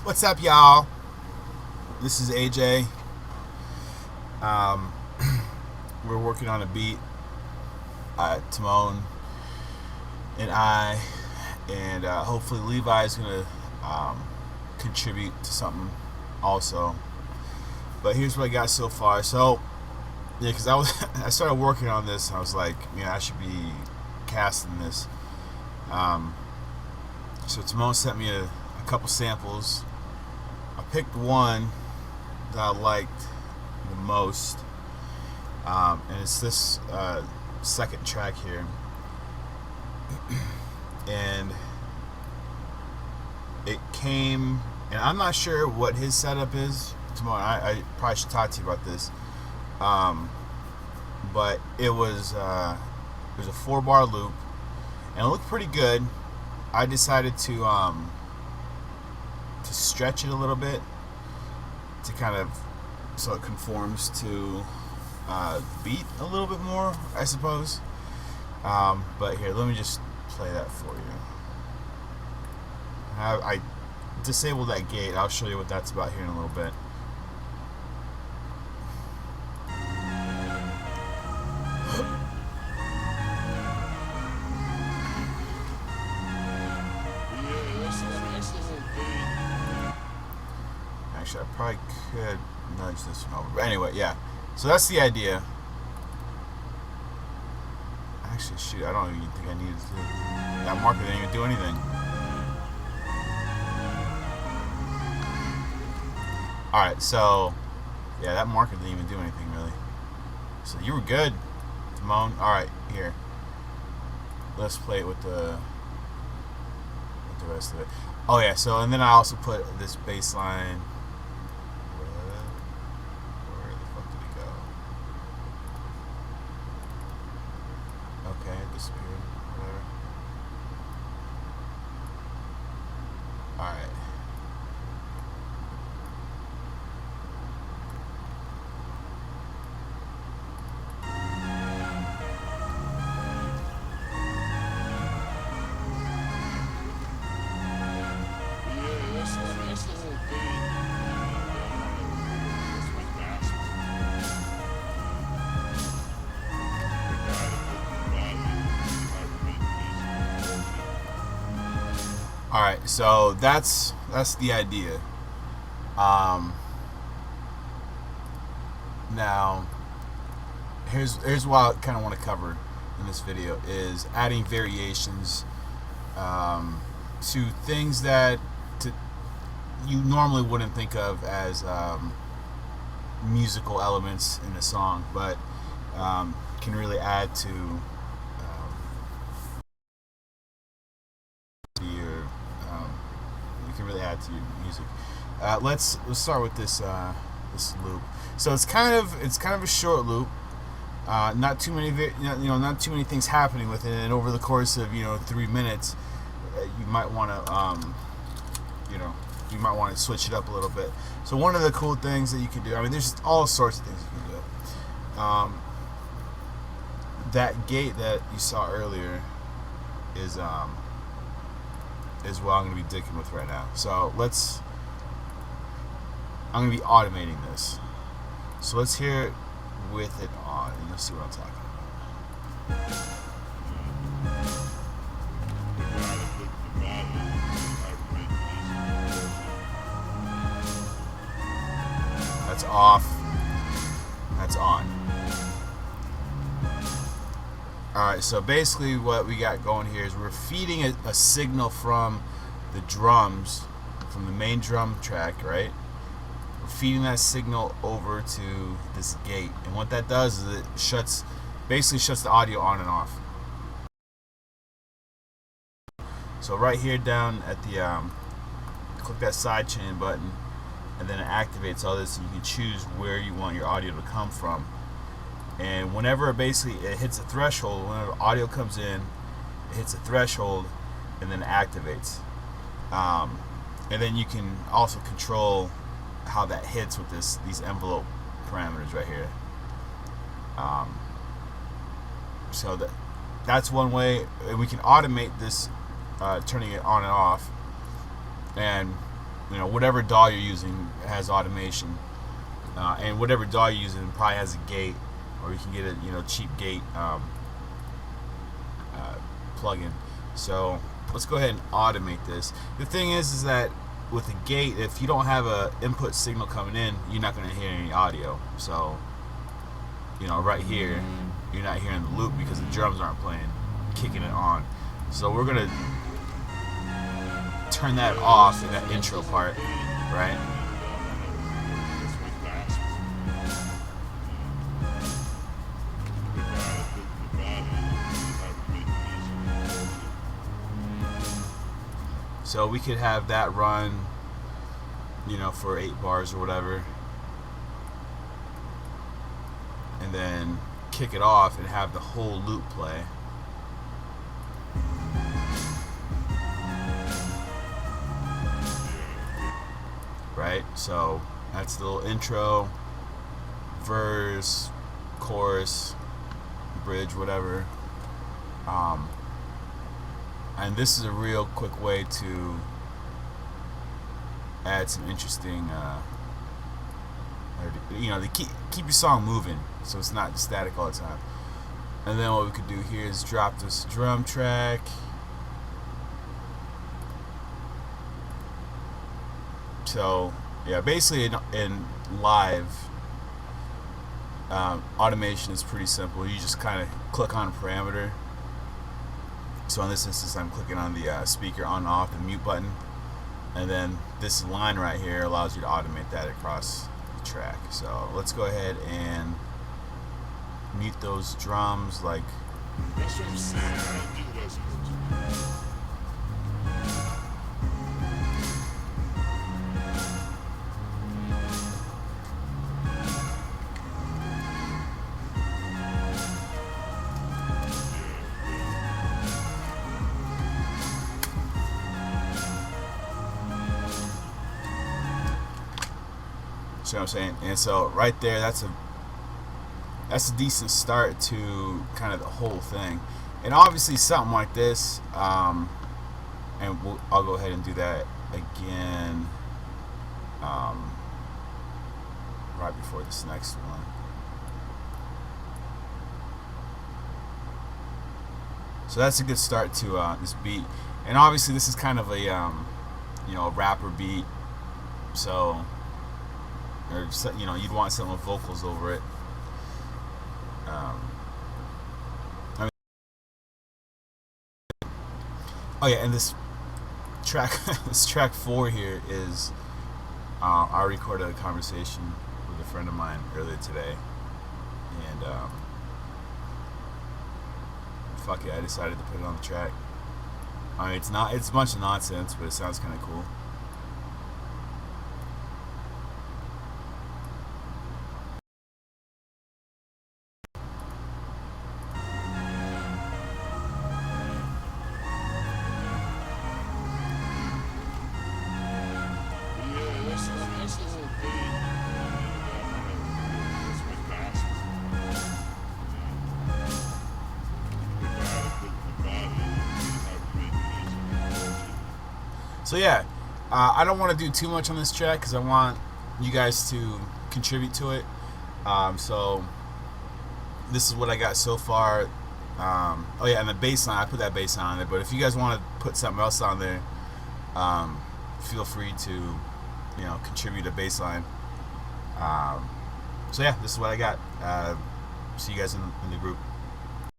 What's up, y'all? This is AJ. Um, we're working on a beat. Timon and I, and hopefully Levi is gonna contribute to something also. But here's what I got so far. So yeah, because I started working on this. And I was like, I should be casting this. Um, so Timon sent me a couple samples. I picked one that I liked the most, and it's this second track here, and it came, and I'm not sure what his setup is. Tomorrow, I probably should talk to you about this, but it was a 4-bar loop, and it looked pretty good. I decided to stretch it a little bit to kind of so it conforms to beat a little bit more, I suppose. But here, let me just play that for you. I disabled that gate. I'll show you what that's about here in a little bit. Actually, I probably could nudge this one over. But anyway, yeah. So that's the idea. Actually, shoot, I don't even think I needed to. That marker didn't even do anything. Alright, so yeah, that marker didn't even do anything really. So you were good, Timon. Alright, here. Let's play it with the rest of it. Oh yeah, so and then I also put this bass line. Where the fuck did it go? Okay, it disappeared. Whatever. Alright. All right, so that's the idea. Um, Now, here's what I kind of want to cover in this video is adding variations to things that to, you normally wouldn't think of as musical elements in a song, but can really add to your you can really add to your music. Let's start with this loop. So it's kind of a short loop. Not too many not too many things happening with it, and over the course of 3 minutes, you might want to you might want to switch it up a little bit. So one of the cool things that you can do, I mean, there's all sorts of things you can do. That gate that you saw earlier is what I'm going to be digging with right now. So I'm going to be automating this. So let's hear it with it on, and let's see what I'm talking about. That's off. That's on. Alright, so basically what we got going here is we're feeding a signal from the drums, from the main drum track, right? We're feeding that signal over to this gate, and what that does is it basically shuts the audio on and off. So right here down at the click that side chain button, and then it activates all this, and you can choose where you want your audio to come from. And whenever it hits a threshold, whenever audio comes in, it hits a threshold and then it activates. And then you can also control how that hits with these envelope parameters right here. So that's one way, and we can automate this, turning it on and off. And whatever DAW you're using has automation, and whatever DAW you're using probably has a gate, or you can get a cheap gate plugin. So let's go ahead and automate this. The thing is that with a gate, if you don't have a input signal coming in, you're not going to hear any audio. So right here, you're not hearing the loop because the drums aren't playing, kicking it on. So we're gonna turn that off in that intro part, right? So we could have that run, for 8 bars or whatever, and then kick it off and have the whole loop play. Right? So that's the little intro, verse, chorus, bridge, whatever. And this is a real quick way to add some interesting, to keep your song moving, so it's not static all the time. And then what we could do here is drop this drum track. So yeah, basically in live, automation is pretty simple. You just kind of click on a parameter. So in this instance, I'm clicking on the speaker on off, the mute button, and then this line right here allows you to automate that across the track. So let's go ahead and mute those drums. Like, that's what I'm saying. See what I'm saying? And so right there, that's a decent start to kind of the whole thing. And obviously something like this, and I'll go ahead and do that again right before this next one. So that's a good start to this beat. And obviously this is kind of a a rapper beat, so or you'd want some with vocals over it. Oh yeah, and this track, this track 4 here is I recorded a conversation with a friend of mine earlier today, and fuck it, I decided to put it on the track. I mean, it's a bunch of nonsense, but it sounds kind of cool. So yeah, I don't want to do too much on this track because I want you guys to contribute to it. So this is what I got so far. Oh yeah, and the bass line, I put that bass line on there. But if you guys want to put something else on there, feel free to contribute a bass line. So yeah, this is what I got. See you guys in the group.